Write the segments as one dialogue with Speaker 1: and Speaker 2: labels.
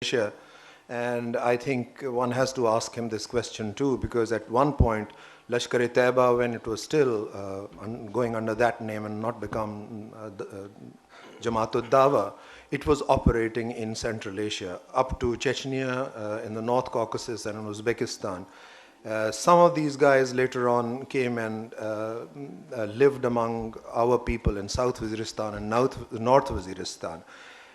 Speaker 1: Asia. And I think one has to ask him this question too, because at one point, Lashkar-e-Taiba, when it was still going under that name and not become Jamaat-ud-Dawa, it was operating in Central Asia, up to Chechnya, in the North Caucasus and in Uzbekistan. Some of these guys later on came and lived among our people in South Waziristan and North Waziristan.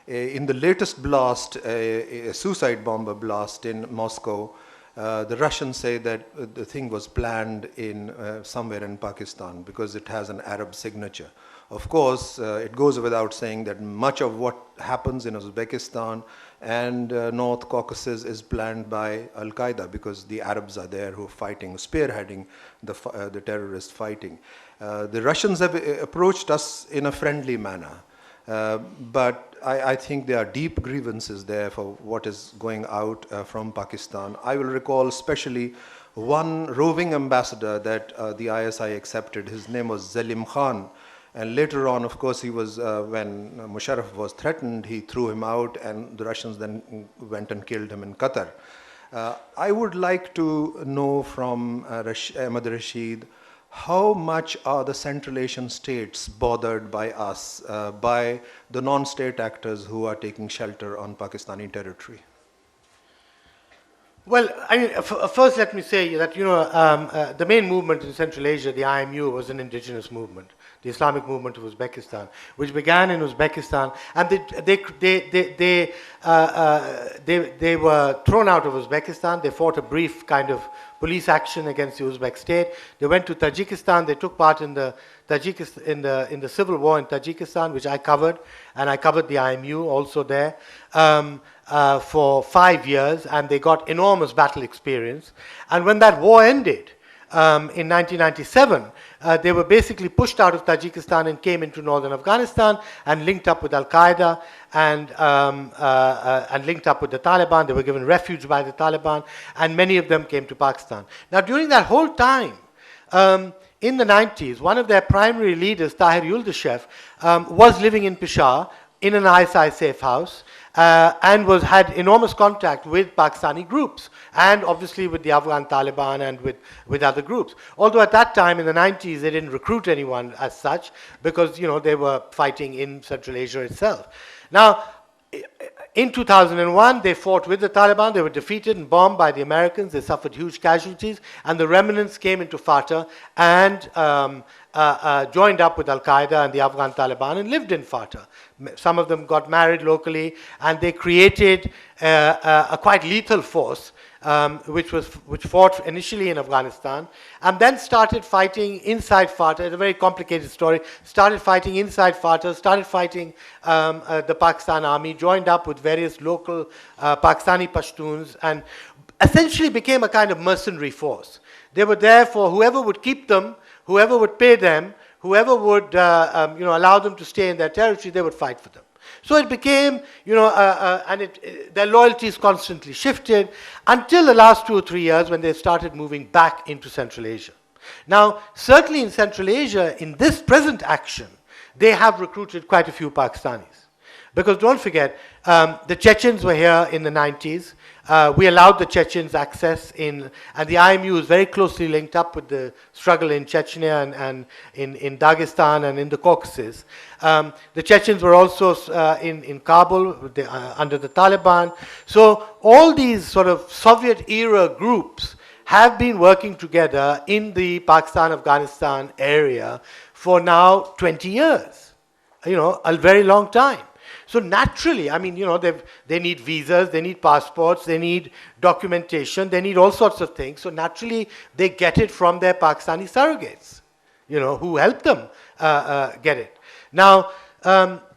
Speaker 1: In the latest blast, a suicide bomber blast in Moscow, the Russians say that the thing was planned in somewhere in Pakistan because it has an Arab signature. Of course, it goes without saying that much of what happens in Uzbekistan and North Caucasus is planned by Al-Qaeda because the Arabs are there who are fighting, spearheading the terrorist fighting. The Russians have approached us in a friendly manner. But I think there are deep grievances there for what is going out from Pakistan. I will recall especially one roving ambassador that the ISI accepted. His name was Zalim Khan. And later on, of course, he was, when Musharraf was threatened, he threw him out and the Russians then went and killed him in Qatar. I would like to know from Ahmed Rashid, how much are the Central Asian states bothered by us, by the non-state actors who are taking shelter on Pakistani territory?
Speaker 2: Well, I mean, first let me say that, the main movement in Central Asia, the IMU, was an indigenous movement, the Islamic movement of Uzbekistan, which began in Uzbekistan, and they were thrown out of Uzbekistan. They fought a brief kind of police action against the Uzbek state. They went to Tajikistan. They took part in the civil war in Tajikistan, which I covered, and I covered the IMU also there for 5 years, and they got enormous battle experience. And when that war ended in 1997, they were basically pushed out of Tajikistan and came into northern Afghanistan and linked up with Al-Qaeda and linked up with the Taliban. They were given refuge by the Taliban, and many of them came to Pakistan. Now, during that whole time, in the 90s, one of their primary leaders, Tahir Yuldashev, was living in Peshawar in an ISI safe house, and had enormous contact with Pakistani groups and obviously with the Afghan Taliban and with other groups. Although at that time in the 90s they didn't recruit anyone as such because they were fighting in Central Asia itself. Now in 2001 they fought with the Taliban. They were defeated and bombed by the Americans. They suffered huge casualties, and the remnants came into FATA and joined up with Al-Qaeda and the Afghan Taliban and lived in FATA. Some of them got married locally, and they created a quite lethal force which fought initially in Afghanistan and then started fighting inside FATA. It's a very complicated story. Started fighting inside FATA, started fighting the Pakistan army, joined up with various local Pakistani Pashtuns, and essentially became a kind of mercenary force. They were there for whoever would keep them, whoever would pay them, whoever would allow them to stay in their territory, they would fight for them. So it became, their loyalties constantly shifted until the last 2 or 3 years when they started moving back into Central Asia. Now, certainly in Central Asia, in this present action, they have recruited quite a few Pakistanis. Because don't forget, the Chechens were here in the 90s. We allowed the Chechens access and the IMU is very closely linked up with the struggle in Chechnya and in Dagestan and in the Caucasus. The Chechens were also in Kabul under the Taliban. So all these sort of Soviet-era groups have been working together in the Pakistan-Afghanistan area for now 20 years, a very long time. So naturally, I mean, they need visas, they need passports, they need documentation, they need all sorts of things. So naturally, they get it from their Pakistani surrogates, who help them get it. Now,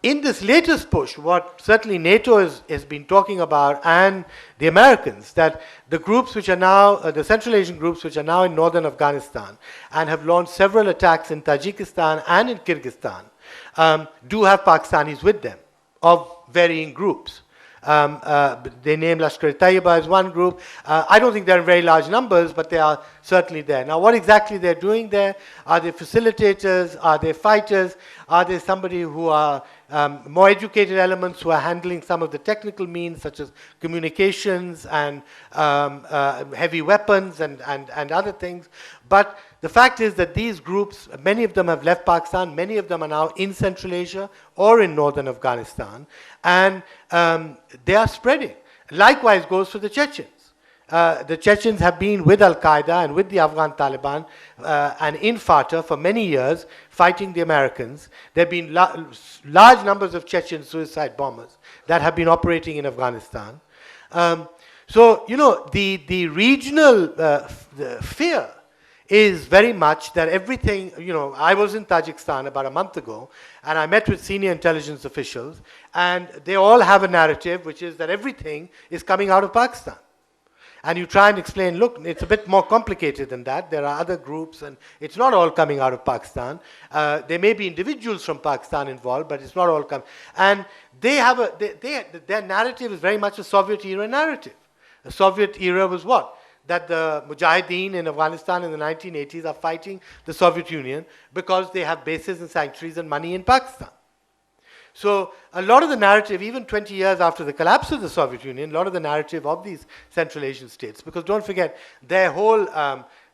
Speaker 2: in this latest push, what certainly NATO has been talking about, and the Americans, that the groups which are now, the Central Asian groups which are now in northern Afghanistan and have launched several attacks in Tajikistan and in Kyrgyzstan, do have Pakistanis with them, of varying groups. They name Lashkar-e-Taiba as one group. I don't think they're in very large numbers, but they are certainly there. Now, what exactly they're doing there? Are they facilitators? Are they fighters? Are they somebody who are more educated elements who are handling some of the technical means, such as communications and heavy weapons and other things. But the fact is that these groups, many of them have left Pakistan, many of them are now in Central Asia or in northern Afghanistan, and they are spreading. Likewise goes for the Chechens. The Chechens have been with Al-Qaeda and with the Afghan Taliban and in Fatah for many years, fighting the Americans. There have been large numbers of Chechen suicide bombers that have been operating in Afghanistan. So, you know, the regional the fear is very much that everything, you know, I was in Tajikistan about a month ago, and I met with senior intelligence officials, and they all have a narrative, which is that everything is coming out of Pakistan. And you try and explain, look, it's a bit more complicated than that. There are other groups, and it's not all coming out of Pakistan. There may be individuals from Pakistan involved, but it's not all coming. And they have their narrative is very much a Soviet-era narrative. The Soviet era was what? That the Mujahideen in Afghanistan in the 1980s are fighting the Soviet Union because they have bases and sanctuaries and money in Pakistan. So a lot of the narrative, even 20 years after the collapse of the Soviet Union, a lot of the narrative of these Central Asian states, because don't forget, their whole,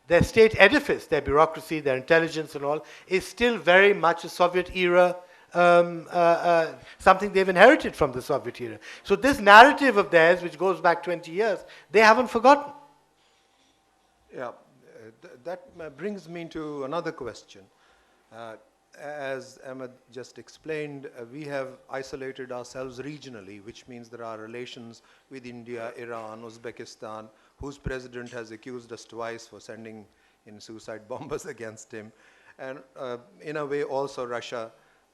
Speaker 2: their state edifice, their bureaucracy, their intelligence and all, is still very much a Soviet era, something they've inherited from the Soviet era. So this narrative of theirs, which goes back 20 years, they haven't forgotten.
Speaker 1: Yeah, that brings me to another question. As Ahmed just explained, we have isolated ourselves regionally, which means there are relations with India, Iran, Uzbekistan, whose president has accused us twice for sending in suicide bombers against him. And in a way also Russia,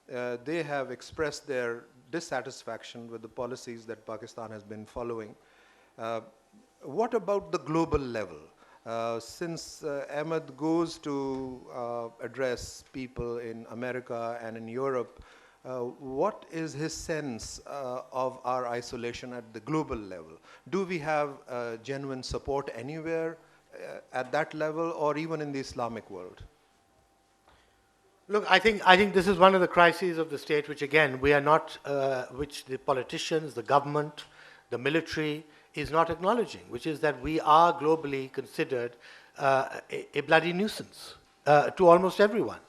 Speaker 1: they have expressed their dissatisfaction with the policies that Pakistan has been following. What about the global level? Since Ahmed goes to address people in America and in Europe, what is his sense of our isolation at the global level? Do we have genuine support anywhere at that level or even in the Islamic world?
Speaker 2: Look, I think this is one of the crises of the state, which again, we are not, which the politicians, the government, the military, is not acknowledging, which is that we are globally considered a bloody nuisance to almost everyone.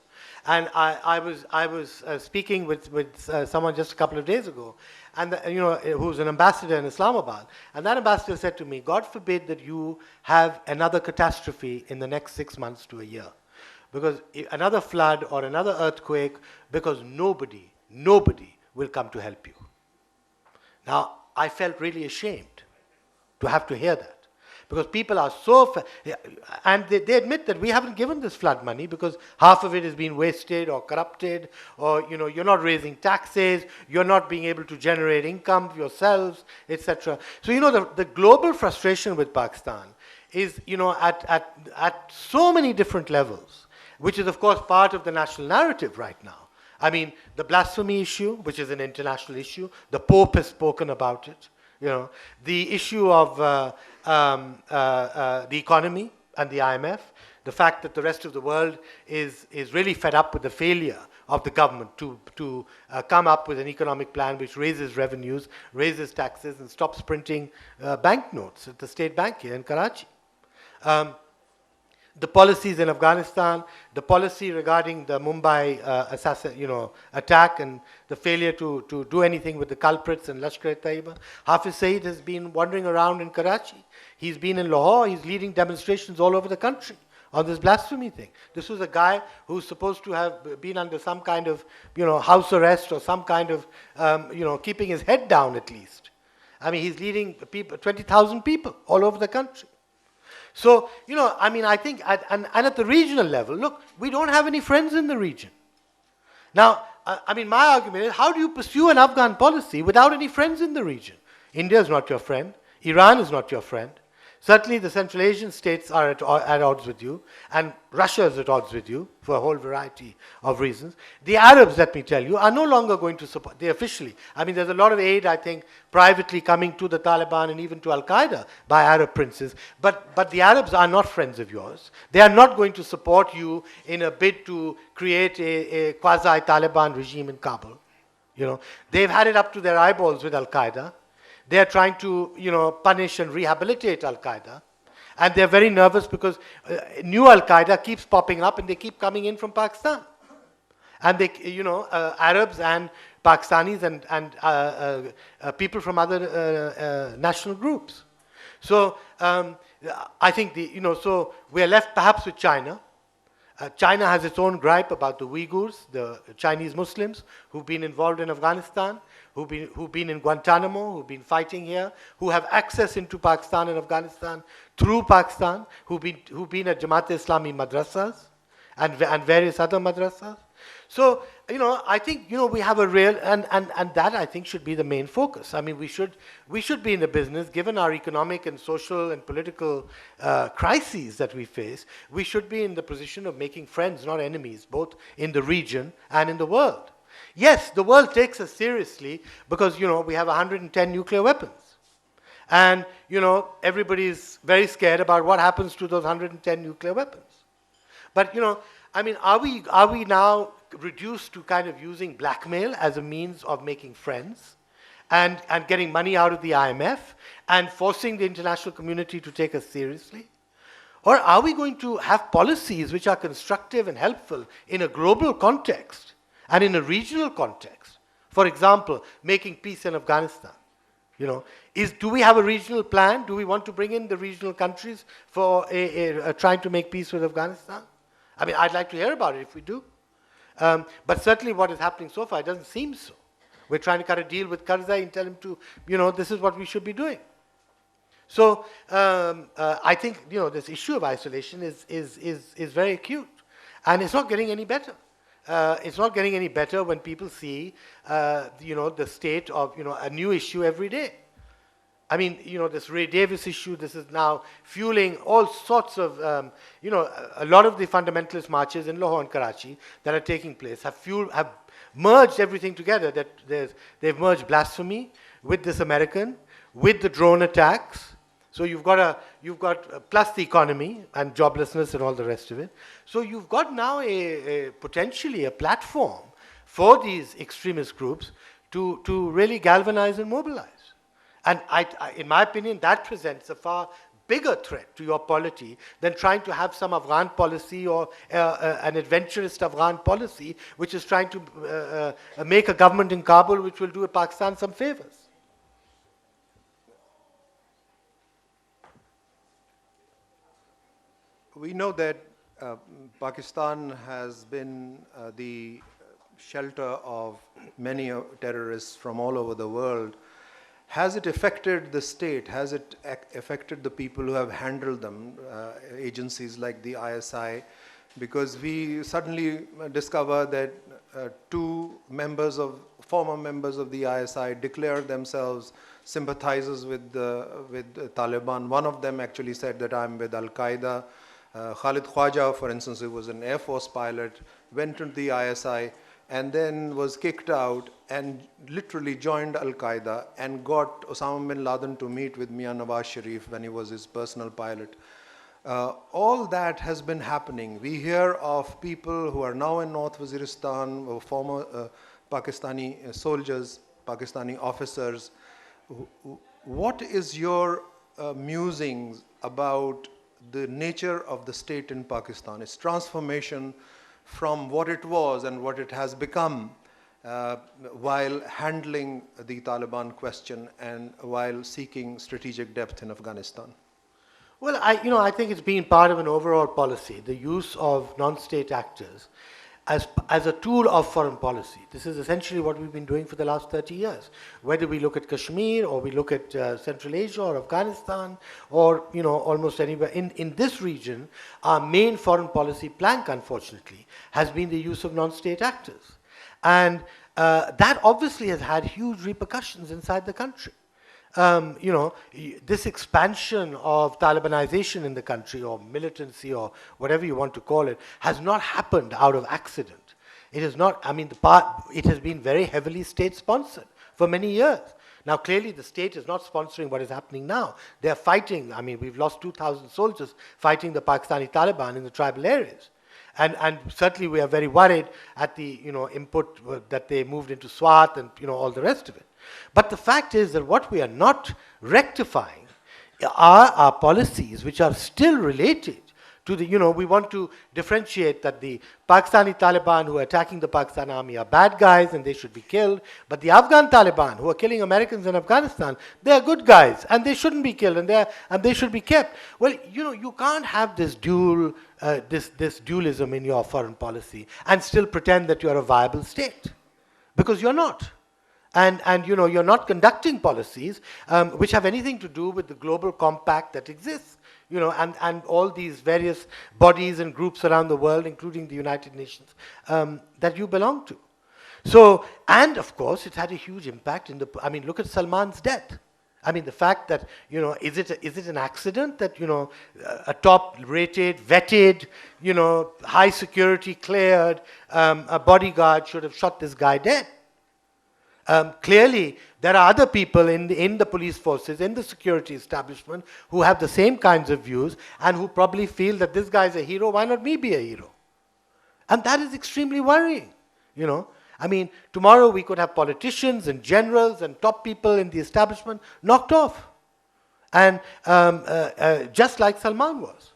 Speaker 2: And I was speaking with someone just a couple of days ago, and you know, who's an ambassador in Islamabad, and that ambassador said to me, God forbid that you have another catastrophe in the next 6 months to a year, because another flood or another earthquake, because nobody will come to help you. Now, I felt really ashamed to have to hear that, because people are so, and they admit that we haven't given this flood money because half of it has been wasted or corrupted, or you know, you're not raising taxes, you're not being able to generate income for yourselves, etc. So you know, the global frustration with Pakistan is, you know, at so many different levels, which is of course part of the national narrative right now. I mean, the blasphemy issue, which is an international issue, the Pope has spoken about it. You know, the issue of the economy and the IMF, the fact that the rest of the world is really fed up with the failure of the government to come up with an economic plan which raises revenues, raises taxes, and stops printing banknotes at the state bank here in Karachi. The policies in Afghanistan, the policy regarding the Mumbai attack and the failure to do anything with the culprits in Lashkar-e-Taiba. Hafiz Saeed has been wandering around in Karachi. He's been in Lahore. He's leading demonstrations all over the country on this blasphemy thing. This was a guy who's supposed to have been under some kind of, you know, house arrest or some kind of, keeping his head down at least. I mean, he's leading people, 20,000 people all over the country. So, you know, I mean, I think, and at the regional level, look, we don't have any friends in the region. Now, I mean, my argument is, how do you pursue an Afghan policy without any friends in the region? India is not your friend. Iran is not your friend. Certainly, the Central Asian states are at odds with you, and Russia is at odds with you for a whole variety of reasons. The Arabs, let me tell you, are no longer going to support, they officially, I mean, there's a lot of aid, I think, privately coming to the Taliban and even to Al-Qaeda by Arab princes, but the Arabs are not friends of yours. They are not going to support you in a bid to create a quasi-Taliban regime in Kabul. You know, they've had it up to their eyeballs with Al-Qaeda. They're trying to, punish and rehabilitate Al-Qaeda. And they're very nervous because new Al-Qaeda keeps popping up and they keep coming in from Pakistan. And they, Arabs and Pakistanis and people from other national groups. So I think so we're left perhaps with China. China has its own gripe about the Uyghurs, the Chinese Muslims who've been involved in Afghanistan, who've been in Guantanamo, who've been fighting here, who have access into Pakistan and Afghanistan through Pakistan, who've been at Jamaat-e-Islami madrasas and various other madrasas. So, I think, we have a real, and that I think should be the main focus. I mean, we should be in the business, given our economic and social and political crises that we face, we should be in the position of making friends, not enemies, both in the region and in the world. Yes, the world takes us seriously because, we have 110 nuclear weapons. And, everybody's very scared about what happens to those 110 nuclear weapons. But, are we now reduced to kind of using blackmail as a means of making friends and getting money out of the IMF and forcing the international community to take us seriously? Or are we going to have policies which are constructive and helpful in a global context and in a regional context? For example, making peace in Afghanistan. Do we have a regional plan? Do we want to bring in the regional countries for trying to make peace with Afghanistan? I mean, I'd like to hear about it if we do. But certainly what is happening so far, it doesn't seem so. We're trying to cut a deal with Karzai and tell him to, this is what we should be doing. So I think, this issue of isolation is very acute. And it's not getting any better. It's not getting any better when people see, the state of, a new issue every day. I mean, this Ray Davis issue, this is now fueling all sorts of, a lot of the fundamentalist marches in Lahore and Karachi that are taking place have merged everything together. That they've merged blasphemy with this American, with the drone attacks. So you've got plus the economy and joblessness and all the rest of it. So you've got now potentially a platform for these extremist groups to really galvanize and mobilize. And in my opinion, that presents a far bigger threat to your polity than trying to have some Afghan policy or an adventurist Afghan policy which is trying to make a government in Kabul which will do Pakistan some favors.
Speaker 1: We know that Pakistan has been the shelter of many terrorists from all over the world. Has it affected the state? Has it affected the people who have handled them, agencies like the ISI? Because we suddenly discover that two former members of the ISI declared themselves sympathizers with the Taliban. One of them actually said that I'm with Al-Qaeda. Khalid Khwaja, for instance, who was an Air Force pilot, went into the ISI and then was kicked out and literally joined Al-Qaeda and got Osama bin Laden to meet with Mian Nawaz Sharif when he was his personal pilot. All that has been happening. We hear of people who are now in North Waziristan, former Pakistani soldiers, Pakistani officers. What is your musings about the nature of the state in Pakistan, its transformation from what it was and what it has become while handling the Taliban question and while seeking strategic depth in Afghanistan?
Speaker 2: Well, I think it's been part of an overall policy, the use of non-state actors as a tool of foreign policy. This is essentially what we've been doing for the last 30 years. Whether we look at Kashmir or we look at Central Asia or Afghanistan or almost anywhere in this region, our main foreign policy plank, unfortunately, has been the use of non-state actors. And that obviously has had huge repercussions inside the country. This expansion of Talibanization in the country, or militancy, or whatever you want to call it, has not happened out of accident. It is not, it has been very heavily state-sponsored for many years. Now, clearly, the state is not sponsoring what is happening now. They're fighting, we've lost 2,000 soldiers fighting the Pakistani Taliban in the tribal areas. And certainly we are very worried at the input that they moved into SWAT and all the rest of it. But the fact is that what we are not rectifying are our policies which are still related to the, we want to differentiate that the Pakistani Taliban who are attacking the Pakistan army are bad guys and they should be killed, but the Afghan Taliban who are killing Americans in Afghanistan, they are good guys and they shouldn't be killed and they should be kept. Well, you can't have this this dualism in your foreign policy and still pretend that you're a viable state, because you're not. And you're not conducting policies which have anything to do with the global compact that exists, and all these various bodies and groups around the world, including the United Nations, that you belong to. So, and of course, it had a huge impact look at Salman's death. The fact that, is it an accident that, a top-rated, vetted, high security cleared a bodyguard should have shot this guy dead? Clearly, there are other people in the police forces, in the security establishment, who have the same kinds of views and who probably feel that this guy is a hero, why not me be a hero? And that is extremely worrying, tomorrow we could have politicians and generals and top people in the establishment knocked off. And just like Salman was.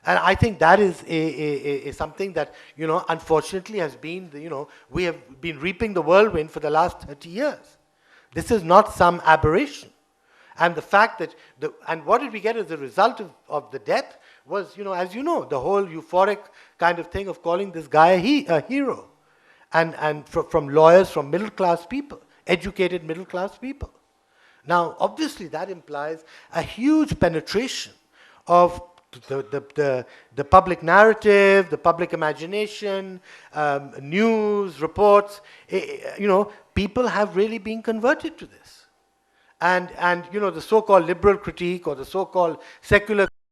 Speaker 2: And I think that is something that, unfortunately has been, we have been reaping the whirlwind for the last 30 years. This is not some aberration. And the fact that, and what did we get as a result of the death was, as you know, the whole euphoric kind of thing of calling this guy a hero. And from lawyers, from middle-class people, educated middle-class people. Now, obviously that implies a huge penetration of the public narrative, the public imagination, news, reports. People have really been converted to this. And the so-called liberal critique or the so-called secular